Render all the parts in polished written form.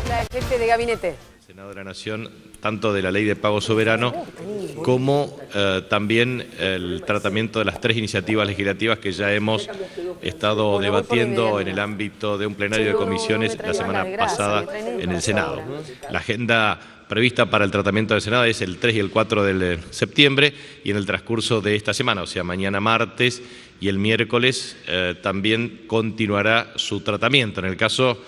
Habla el jefe de gabinete. Senado de la Nación, tanto de la Ley de Pago Soberano como también el tratamiento de las 3 iniciativas legislativas que ya hemos estado debatiendo en el ámbito de un plenario de comisiones la semana pasada en el Senado. La agenda prevista para el tratamiento del Senado es el 3 y el 4 de septiembre, y en el transcurso de esta semana, o sea, mañana martes y el miércoles, también continuará su tratamiento. En el caso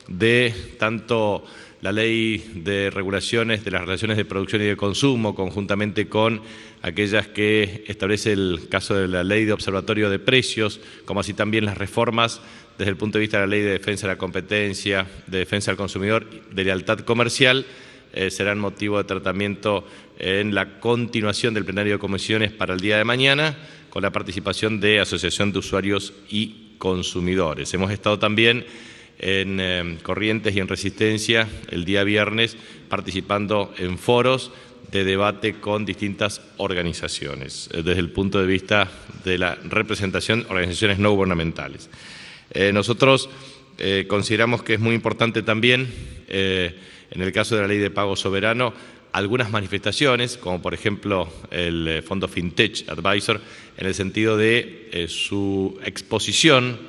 de tanto la Ley de Regulaciones de las Relaciones de Producción y de Consumo, conjuntamente con aquellas que establece el caso de la Ley de Observatorio de Precios, como así también las reformas desde el punto de vista de la Ley de Defensa de la Competencia, de Defensa del Consumidor, de Lealtad Comercial, serán motivo de tratamiento en la continuación del plenario de comisiones para el día de mañana, con la participación de Asociación de Usuarios y Consumidores. Hemos estado también en Corrientes y en Resistencia el día viernes participando en foros de debate con distintas organizaciones, desde el punto de vista de la representación, organizaciones no gubernamentales. Nosotros consideramos que es muy importante también, en el caso de la Ley de Pago Soberano, algunas manifestaciones, como por ejemplo el Fondo FinTech Advisor, en el sentido de su exposición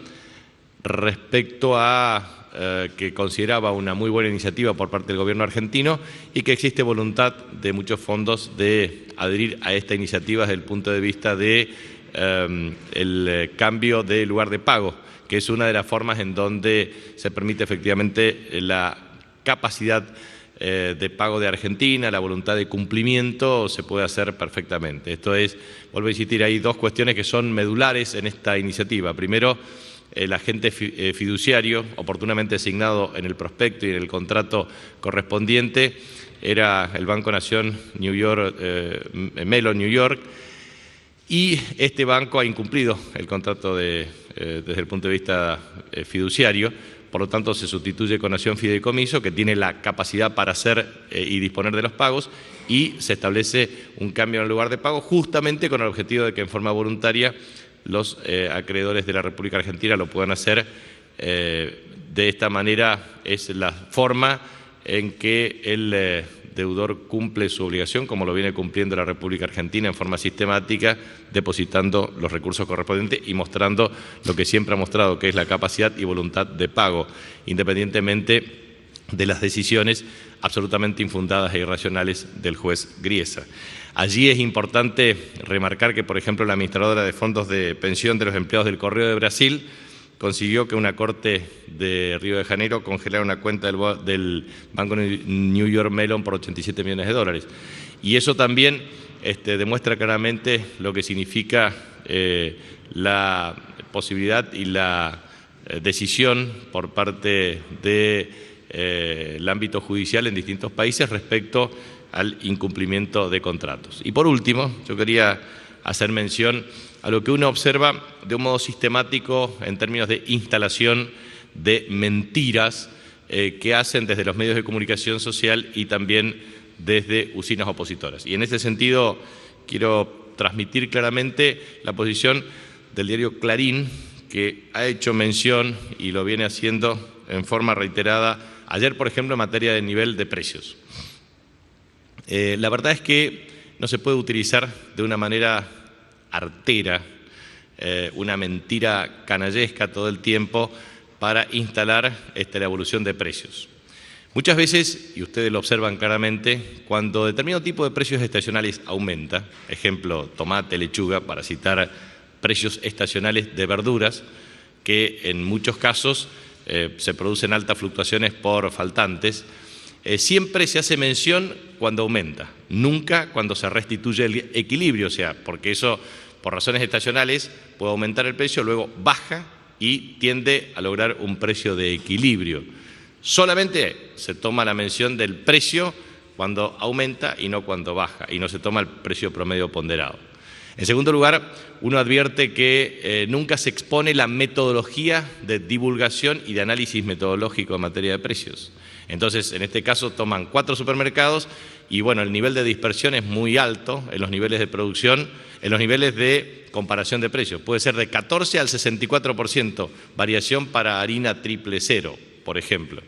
respecto a que consideraba una muy buena iniciativa por parte del gobierno argentino y que existe voluntad de muchos fondos de adherir a esta iniciativa desde el punto de vista de el cambio de lugar de pago, que es una de las formas en donde se permite efectivamente la capacidad de pago de Argentina, la voluntad de cumplimiento se puede hacer perfectamente. Esto es, vuelvo a insistir, hay 2 cuestiones que son medulares en esta iniciativa. Primero, el agente fiduciario, oportunamente asignado en el prospecto y en el contrato correspondiente, era el Banco Nación New York, Mellon New York, y este banco ha incumplido el contrato desde el punto de vista fiduciario. Por lo tanto, se sustituye con Nación Fideicomiso, que tiene la capacidad para hacer y disponer de los pagos, y se establece un cambio en el lugar de pago, justamente con el objetivo de que en forma voluntaria los acreedores de la República Argentina lo puedan hacer. De esta manera es la forma en que el deudor cumple su obligación, como lo viene cumpliendo la República Argentina en forma sistemática, depositando los recursos correspondientes y mostrando lo que siempre ha mostrado, que es la capacidad y voluntad de pago, independientemente de las decisiones absolutamente infundadas e irracionales del juez Griesa. Allí es importante remarcar que, por ejemplo, la administradora de fondos de pensión de los empleados del Correo de Brasil consiguió que una corte de Río de Janeiro congelara una cuenta del Banco New York Mellon por $87 millones. Y eso también demuestra claramente lo que significa la posibilidad y la decisión por parte del ámbito judicial en distintos países respecto al incumplimiento de contratos. Y por último, yo quería hacer mención a lo que uno observa de un modo sistemático en términos de instalación de mentiras que hacen desde los medios de comunicación social y también desde usinas opositoras. Y en ese sentido quiero transmitir claramente la posición del diario Clarín, que ha hecho mención y lo viene haciendo en forma reiterada ayer, por ejemplo, en materia de nivel de precios. La verdad es que no se puede utilizar de una manera artera, una mentira canallesca todo el tiempo para instalar la evolución de precios. Muchas veces, y ustedes lo observan claramente, cuando determinado tipo de precios estacionales aumenta, ejemplo, tomate, lechuga, para citar precios estacionales de verduras, que en muchos casos se producen altas fluctuaciones por faltantes, siempre se hace mención cuando aumenta, nunca cuando se restituye el equilibrio, o sea, porque eso, por razones estacionales, puede aumentar el precio, luego baja y tiende a lograr un precio de equilibrio. Solamente se toma la mención del precio cuando aumenta y no cuando baja, y no se toma el precio promedio ponderado. En segundo lugar, uno advierte que nunca se expone la metodología de divulgación y de análisis metodológico en materia de precios. Entonces, en este caso, toman 4 supermercados y, bueno, el nivel de dispersión es muy alto en los niveles de producción, en los niveles de comparación de precios. Puede ser de 14 al 64% variación para harina triple cero, por ejemplo.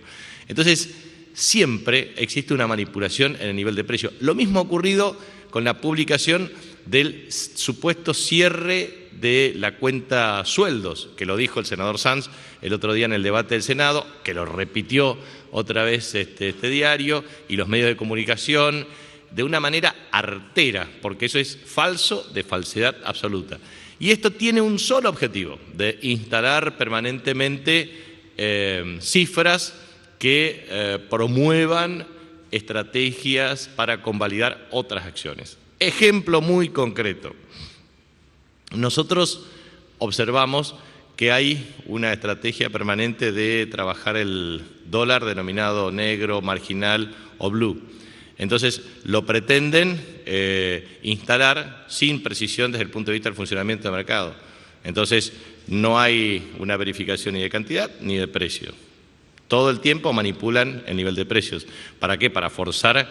Entonces, siempre existe una manipulación en el nivel de precio. Lo mismo ha ocurrido con la publicación del supuesto cierre de la cuenta sueldos, que lo dijo el senador Sanz el otro día en el debate del Senado, que lo repitió otra vez este diario y los medios de comunicación de una manera artera, porque eso es falso de falsedad absoluta. Y esto tiene un solo objetivo, de instalar permanentemente cifras que promuevan estrategias para convalidar otras acciones. Ejemplo muy concreto. Nosotros observamos que hay una estrategia permanente de trabajar el dólar denominado negro, marginal o blue. Entonces, lo pretenden instalar sin precisión desde el punto de vista del funcionamiento del mercado. Entonces, no hay una verificación ni de cantidad ni de precio. Todo el tiempo manipulan el nivel de precios. ¿Para qué? Para forzar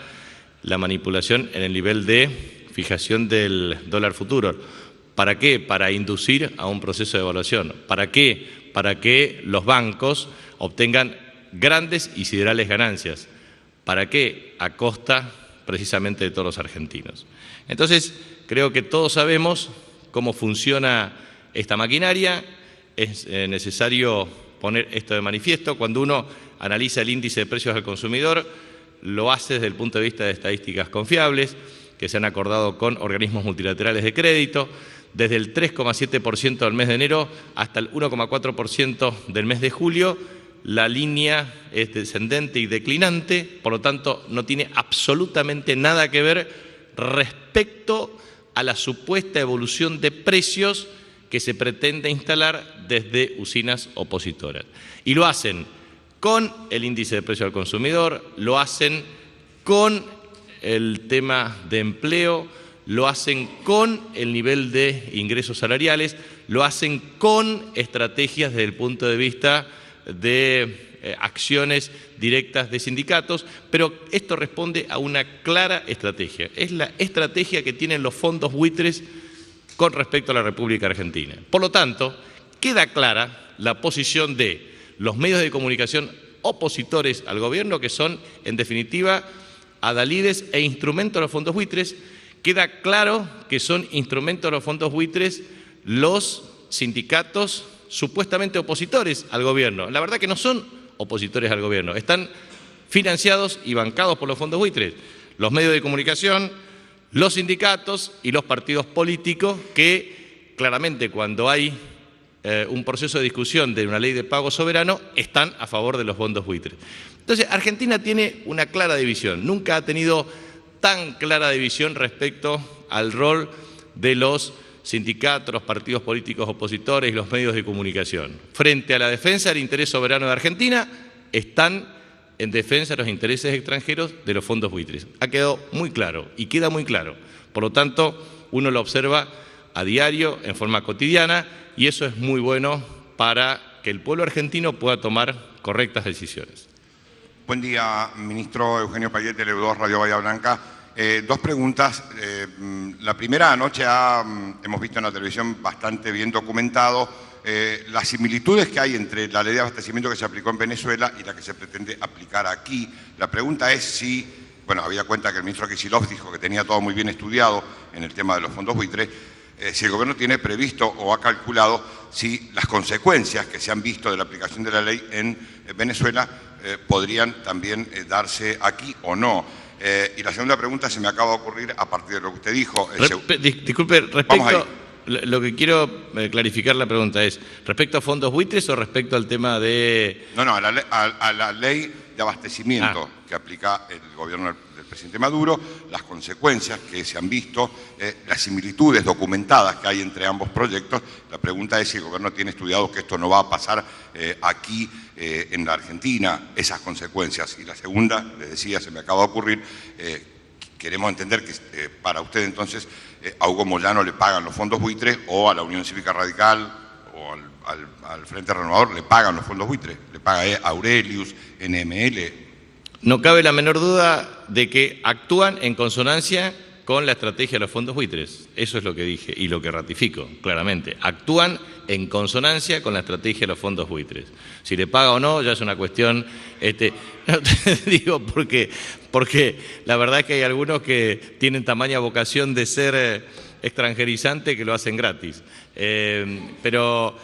la manipulación en el nivel de fijación del dólar futuro. ¿Para qué? Para inducir a un proceso de evaluación. ¿Para qué? Para que los bancos obtengan grandes y siderales ganancias. ¿Para qué? A costa precisamente de todos los argentinos. Entonces, creo que todos sabemos cómo funciona esta maquinaria. Es necesario poner esto de manifiesto. Cuando uno analiza el índice de precios al consumidor, lo hace desde el punto de vista de estadísticas confiables, que se han acordado con organismos multilaterales de crédito, desde el 3,7% del mes de enero hasta el 1,4% del mes de julio, la línea es descendente y declinante, por lo tanto no tiene absolutamente nada que ver respecto a la supuesta evolución de precios que se pretende instalar desde usinas opositoras. Y lo hacen con el índice de precio al consumidor, lo hacen con el tema de empleo, lo hacen con el nivel de ingresos salariales, lo hacen con estrategias desde el punto de vista de acciones directas de sindicatos, pero esto responde a una clara estrategia. Es la estrategia que tienen los fondos buitres con respecto a la República Argentina. Por lo tanto, queda clara la posición de los medios de comunicación opositores al gobierno, que son, en definitiva, adalides e instrumentos de los fondos buitres. Queda claro que son instrumentos de los fondos buitres los sindicatos supuestamente opositores al gobierno. La verdad que no son opositores al gobierno, están financiados y bancados por los fondos buitres, los medios de comunicación, los sindicatos y los partidos políticos que claramente cuando hay un proceso de discusión de una ley de pago soberano están a favor de los fondos buitres. Entonces, Argentina tiene una clara división, nunca ha tenido tan clara división respecto al rol de los sindicatos, los partidos políticos opositores y los medios de comunicación. Frente a la defensa del interés soberano de Argentina, están en defensa de los intereses extranjeros de los fondos buitres. Ha quedado muy claro y queda muy claro. Por lo tanto, uno lo observa a diario, en forma cotidiana, y eso es muy bueno para que el pueblo argentino pueda tomar correctas decisiones. Buen día, ministro Eugenio Payet, Tele2, Radio Bahía Blanca. Dos preguntas. La primera, anoche hemos visto en la televisión bastante bien documentado las similitudes que hay entre la ley de abastecimiento que se aplicó en Venezuela y la que se pretende aplicar aquí. La pregunta es si, bueno, había cuenta que el ministro Kicillof dijo que tenía todo muy bien estudiado en el tema de los fondos buitres, si el gobierno tiene previsto o ha calculado si las consecuencias que se han visto de la aplicación de la ley en Venezuela podrían también darse aquí o no. Y la segunda pregunta se me acaba de ocurrir a partir de lo que usted dijo. Disculpe, respecto, lo que quiero clarificar la pregunta es, ¿respecto a fondos buitres o respecto al tema de...? No, a la ley de abastecimiento que aplica el gobierno del presidente Maduro, las consecuencias que se han visto, las similitudes documentadas que hay entre ambos proyectos. La pregunta es si el gobierno tiene estudiado que esto no va a pasar aquí en la Argentina, esas consecuencias. Y la segunda, les decía, se me acaba de ocurrir, queremos entender que para usted entonces a Hugo Moyano le pagan los fondos buitres o a la Unión Cívica Radical o al Frente Renovador le pagan los fondos buitres, le paga Aurelius, NML. No cabe la menor duda de que actúan en consonancia con con la estrategia de los fondos buitres. Eso es lo que dije y lo que ratifico claramente. Actúan en consonancia con la estrategia de los fondos buitres. Si le paga o no ya es una cuestión, digo porque la verdad es que hay algunos que tienen tamaña vocación de ser extranjerizante que lo hacen gratis. Pero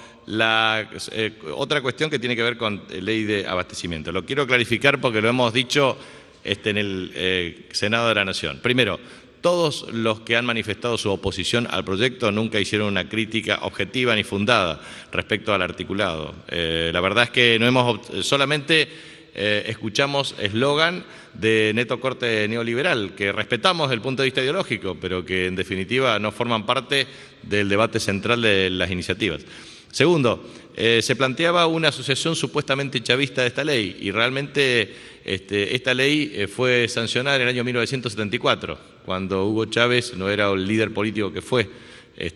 otra cuestión que tiene que ver con ley de abastecimiento. Lo quiero clarificar porque lo hemos dicho en el Senado de la Nación. Primero, todos los que han manifestado su oposición al proyecto nunca hicieron una crítica objetiva ni fundada respecto al articulado. La verdad es que solamente escuchamos eslogan de neto corte neoliberal, que respetamos desde el punto de vista ideológico, pero que en definitiva no forman parte del debate central de las iniciativas. Segundo, se planteaba una asociación supuestamente chavista de esta ley y realmente esta ley fue sancionada en el año 1974, cuando Hugo Chávez no era el líder político que fue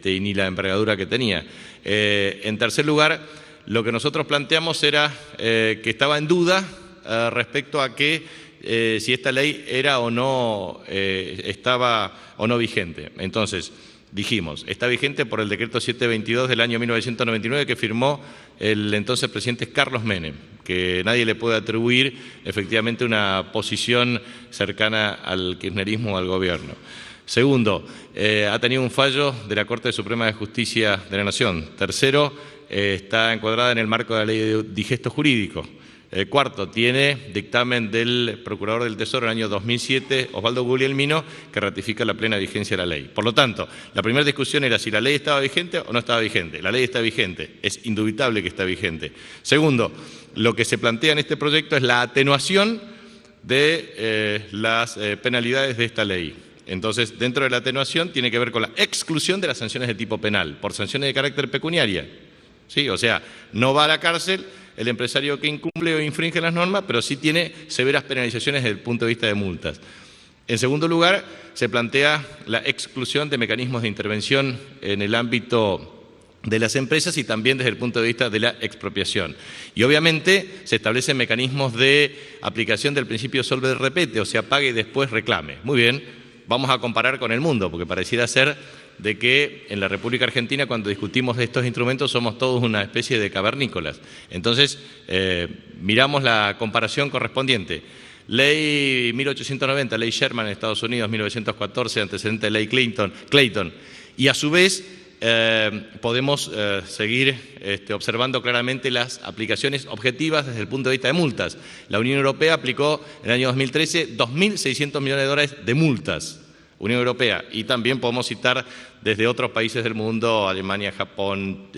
y ni la envergadura que tenía. En tercer lugar, lo que nosotros planteamos era que estaba en duda respecto a que si esta ley era o no, estaba o no vigente. Entonces, dijimos, está vigente por el decreto 722 del año 1999 que firmó el entonces presidente Carlos Menem, que nadie le puede atribuir efectivamente una posición cercana al kirchnerismo o al gobierno. Segundo, ha tenido un fallo de la Corte Suprema de Justicia de la Nación. Tercero, está encuadrada en el marco de la ley de digesto jurídico. Cuarto, tiene dictamen del Procurador del Tesoro del año 2007, Osvaldo Guglielmino, que ratifica la plena vigencia de la ley. Por lo tanto, la primera discusión era si la ley estaba vigente o no estaba vigente. La ley está vigente, es indubitable que está vigente. Segundo, lo que se plantea en este proyecto es la atenuación de las penalidades de esta ley. Entonces, dentro de la atenuación tiene que ver con la exclusión de las sanciones de tipo penal, por sanciones de carácter pecuniaria. ¿Sí? O sea, no va a la cárcel el empresario que incumple o infringe las normas, pero sí tiene severas penalizaciones desde el punto de vista de multas. En segundo lugar, se plantea la exclusión de mecanismos de intervención en el ámbito de las empresas y también desde el punto de vista de la expropiación. Y obviamente se establecen mecanismos de aplicación del principio solve repete, o sea, pague y después reclame. Muy bien, vamos a comparar con el mundo, porque pareciera ser de que en la República Argentina cuando discutimos de estos instrumentos somos todos una especie de cavernícolas. Entonces, miramos la comparación correspondiente. Ley 1890, ley Sherman en Estados Unidos, 1914, antecedente de ley Clayton. Y a su vez podemos seguir observando claramente las aplicaciones objetivas desde el punto de vista de multas. La Unión Europea aplicó en el año 2013 2.600 millones de dólares de multas. Unión Europea, y también podemos citar desde otros países del mundo, Alemania, Japón,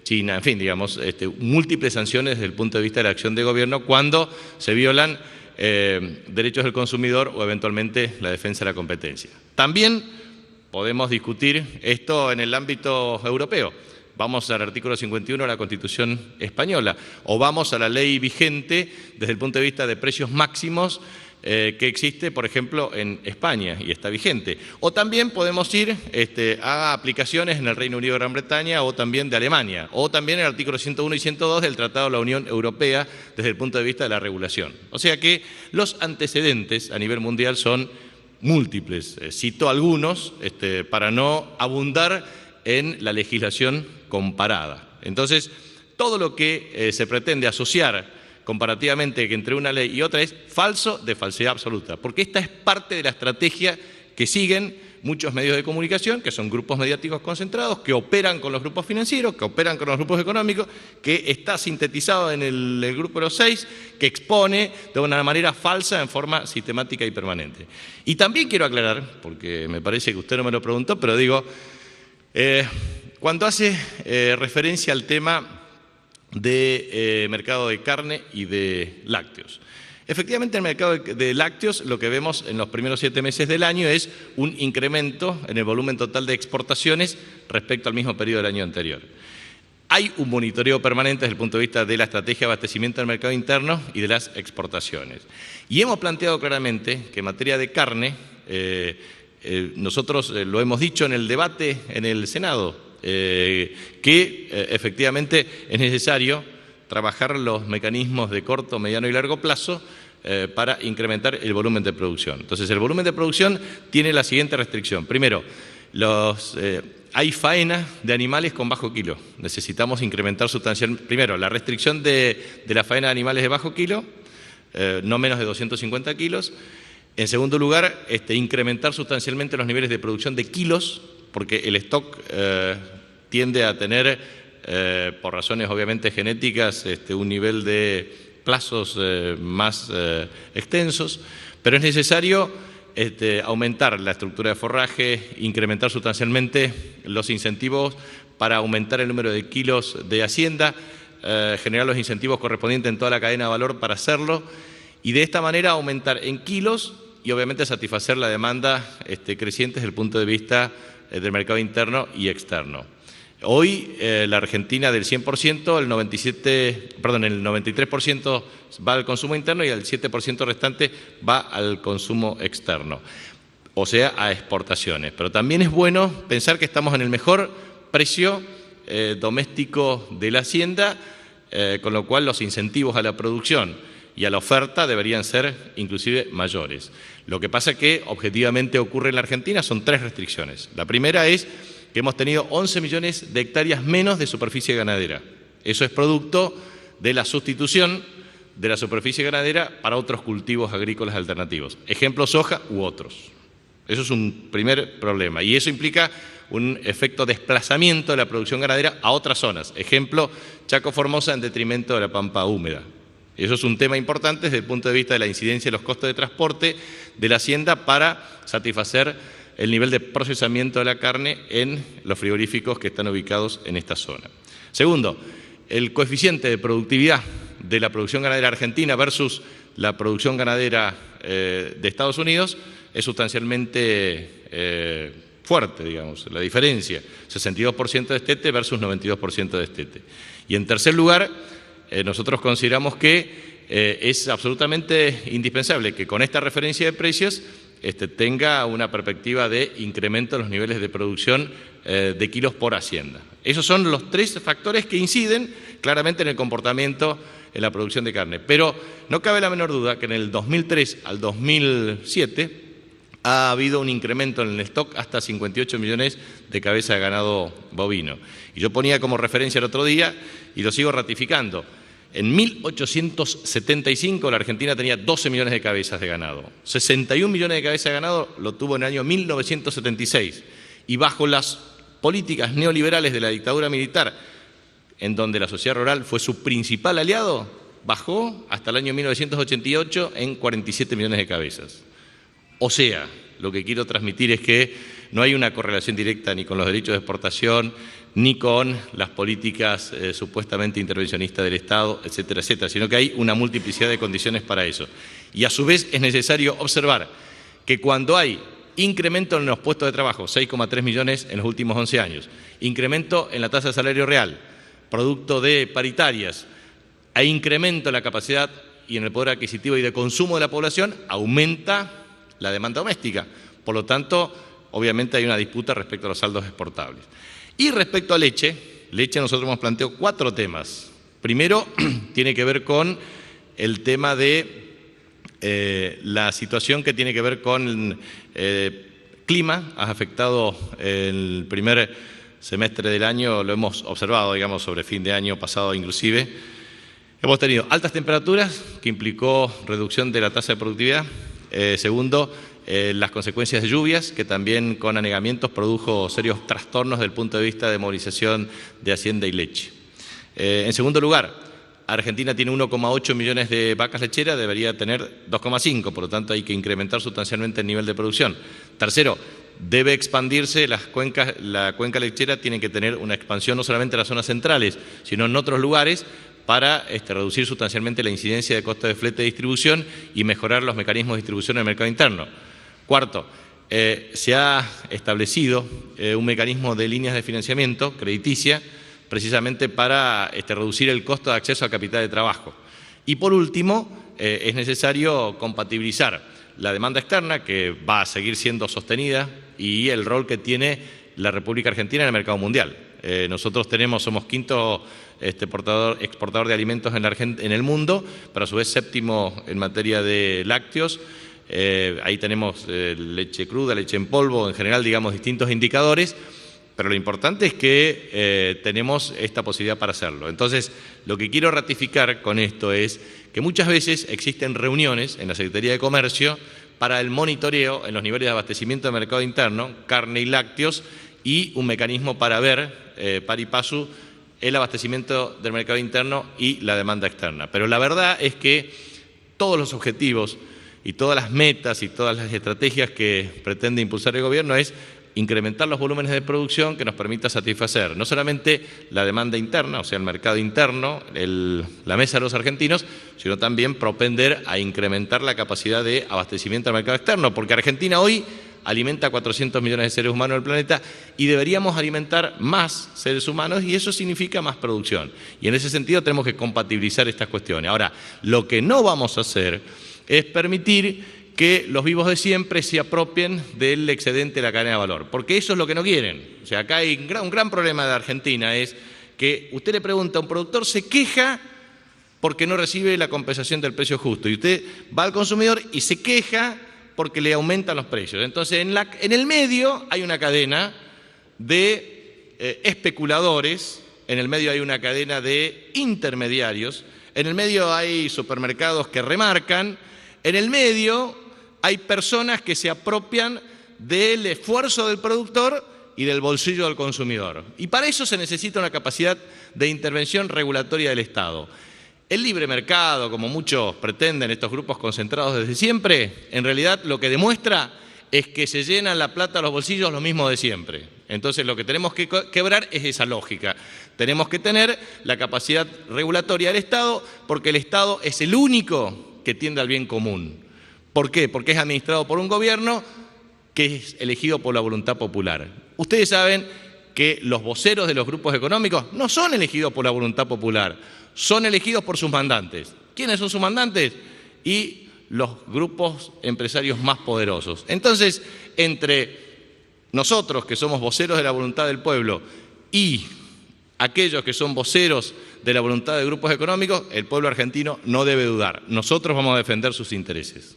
China, en fin, digamos, múltiples sanciones desde el punto de vista de la acción de gobierno cuando se violan derechos del consumidor o eventualmente la defensa de la competencia. También podemos discutir esto en el ámbito europeo. Vamos al artículo 51 de la Constitución española o vamos a la ley vigente desde el punto de vista de precios máximos que existe, por ejemplo, en España y está vigente. O también podemos ir a aplicaciones en el Reino Unido de Gran Bretaña o también de Alemania, o también el artículo 101 y 102 del Tratado de la Unión Europea desde el punto de vista de la regulación. O sea que los antecedentes a nivel mundial son múltiples. Cito algunos para no abundar en la legislación comparada. Entonces, todo lo que se pretende asociar comparativamente que entre una ley y otra es falso de falsedad absoluta, porque esta es parte de la estrategia que siguen muchos medios de comunicación, que son grupos mediáticos concentrados, que operan con los grupos financieros, que operan con los grupos económicos, que está sintetizado en el grupo de los 6, que expone de una manera falsa en forma sistemática y permanente. Y también quiero aclarar, porque me parece que usted no me lo preguntó, pero digo, cuando hace referencia al tema de mercado de carne y de lácteos. Efectivamente, en el mercado de lácteos lo que vemos en los primeros 7 meses del año es un incremento en el volumen total de exportaciones respecto al mismo periodo del año anterior. Hay un monitoreo permanente desde el punto de vista de la estrategia de abastecimiento del mercado interno y de las exportaciones. Y hemos planteado claramente que en materia de carne, nosotros lo hemos dicho en el debate en el Senado, que efectivamente es necesario trabajar los mecanismos de corto, mediano y largo plazo para incrementar el volumen de producción. Entonces, el volumen de producción tiene la siguiente restricción. Primero, hay faena de animales con bajo kilo. Necesitamos incrementar sustancialmente. Primero, la restricción de la faena de animales de bajo kilo, no menos de 250 kilos. En segundo lugar, incrementar sustancialmente los niveles de producción de kilos, porque el stock tiende a tener, por razones obviamente genéticas, un nivel de plazos más extensos, pero es necesario aumentar la estructura de forraje, incrementar sustancialmente los incentivos para aumentar el número de kilos de hacienda, generar los incentivos correspondientes en toda la cadena de valor para hacerlo y de esta manera aumentar en kilos y obviamente satisfacer la demanda creciente desde el punto de vista del mercado interno y externo. Hoy la Argentina del 100%, el 93% va al consumo interno y el 7% restante va al consumo externo, o sea, a exportaciones. Pero también es bueno pensar que estamos en el mejor precio doméstico de la hacienda, con lo cual los incentivos a la producción y a la oferta deberían ser inclusive mayores. Lo que pasa que objetivamente ocurre en la Argentina son tres restricciones. La primera es que hemos tenido 11 millones de hectáreas menos de superficie ganadera. Eso es producto de la sustitución de la superficie ganadera para otros cultivos agrícolas alternativos. Ejemplo, soja u otros. Eso es un primer problema y eso implica un efecto desplazamiento de la producción ganadera a otras zonas. Ejemplo, Chaco Formosa en detrimento de la pampa húmeda. Eso es un tema importante desde el punto de vista de la incidencia de los costos de transporte de la hacienda para satisfacer el nivel de procesamiento de la carne en los frigoríficos que están ubicados en esta zona. Segundo, el coeficiente de productividad de la producción ganadera argentina versus la producción ganadera de Estados Unidos es sustancialmente fuerte, digamos, la diferencia, 62% de destete versus 92% de destete. Y en tercer lugar, nosotros consideramos que es absolutamente indispensable que con esta referencia de precios tenga una perspectiva de incremento en los niveles de producción de kilos por hacienda. Esos son los tres factores que inciden claramente en el comportamiento en la producción de carne. Pero no cabe la menor duda que en el 2003 al 2007 ha habido un incremento en el stock hasta 58 millones de cabezas de ganado bovino. Y yo ponía como referencia el otro día y lo sigo ratificando. En 1875 la Argentina tenía 12 millones de cabezas de ganado. 61 millones de cabezas de ganado lo tuvo en el año 1976. Y bajo las políticas neoliberales de la dictadura militar, en donde la sociedad rural fue su principal aliado, bajó hasta el año 1988 en 47 millones de cabezas. O sea, lo que quiero transmitir es que no hay una correlación directa ni con los derechos de exportación, ni con las políticas supuestamente intervencionistas del Estado, etcétera, etcétera, sino que hay una multiplicidad de condiciones para eso. Y a su vez es necesario observar que cuando hay incremento en los puestos de trabajo, 6,3 millones en los últimos 11 años, incremento en la tasa de salario real, producto de paritarias, e incremento en la capacidad y en el poder adquisitivo y de consumo de la población, aumenta la demanda doméstica. Por lo tanto, obviamente hay una disputa respecto a los saldos exportables. Y respecto a leche, nosotros hemos planteado 4 temas. Primero, tiene que ver con el tema de la situación que tiene que ver con el clima. Ha afectado el primer semestre del año, lo hemos observado, digamos, sobre fin de año pasado inclusive. Hemos tenido altas temperaturas, que implicó reducción de la tasa de productividad. Segundo, las consecuencias de lluvias, que también con anegamientos produjo serios trastornos desde el punto de vista de movilización de hacienda y leche. En segundo lugar, Argentina tiene 1,8 millones de vacas lecheras, debería tener 2,5, por lo tanto hay que incrementar sustancialmente el nivel de producción. Tercero, debe expandirse la cuenca lechera tiene que tener una expansión no solamente en las zonas centrales, sino en otros lugares, para reducir sustancialmente la incidencia de costos de flete de distribución y mejorar los mecanismos de distribución en el mercado interno. Cuarto, se ha establecido un mecanismo de líneas de financiamiento crediticia precisamente para reducir el costo de acceso a capital de trabajo. Y por último, es necesario compatibilizar la demanda externa, que va a seguir siendo sostenida, y el rol que tiene la República Argentina en el mercado mundial. Nosotros somos quinto exportador de alimentos en el mundo, pero a su vez séptimo en materia de lácteos. Ahí tenemos leche cruda, leche en polvo, en general, digamos, distintos indicadores, pero lo importante es que tenemos esta posibilidad para hacerlo. Entonces, lo que quiero ratificar con esto es que muchas veces existen reuniones en la Secretaría de Comercio para el monitoreo en los niveles de abastecimiento del mercado interno, carne y lácteos, y un mecanismo para ver, pari passu, el abastecimiento del mercado interno y la demanda externa. Pero la verdad es que todos los objetivos y todas las metas y todas las estrategias que pretende impulsar el gobierno es incrementar los volúmenes de producción que nos permita satisfacer no solamente la demanda interna, o sea, el mercado interno, la mesa de los argentinos, sino también propender a incrementar la capacidad de abastecimiento del mercado externo, porque Argentina hoy alimenta a 400 millones de seres humanos del planeta y deberíamos alimentar más seres humanos y eso significa más producción. Y en ese sentido tenemos que compatibilizar estas cuestiones. Ahora, lo que no vamos a hacer es permitir que los vivos de siempre se apropien del excedente de la cadena de valor, porque eso es lo que no quieren. O sea, acá hay un gran problema de Argentina, es que usted le pregunta a un productor, se queja porque no recibe la compensación del precio justo, y usted va al consumidor y se queja porque le aumentan los precios. Entonces, en el medio hay una cadena de especuladores, en el medio hay una cadena de intermediarios, en el medio hay supermercados que remarcan, en el medio hay personas que se apropian del esfuerzo del productor y del bolsillo del consumidor. Y para eso se necesita una capacidad de intervención regulatoria del Estado. El libre mercado, como muchos pretenden estos grupos concentrados desde siempre, en realidad lo que demuestra es que se llenan la plata a los bolsillos los mismos de siempre. Entonces lo que tenemos que quebrar es esa lógica. Tenemos que tener la capacidad regulatoria del Estado porque el Estado es el único que tiende al bien común. ¿Por qué? Porque es administrado por un gobierno que es elegido por la voluntad popular. Ustedes saben que los voceros de los grupos económicos no son elegidos por la voluntad popular, son elegidos por sus mandantes. ¿Quiénes son sus mandantes? Y los grupos empresarios más poderosos. Entonces, entre nosotros, que somos voceros de la voluntad del pueblo, y aquellos que son voceros de la voluntad de grupos económicos, el pueblo argentino no debe dudar. Nosotros vamos a defender sus intereses.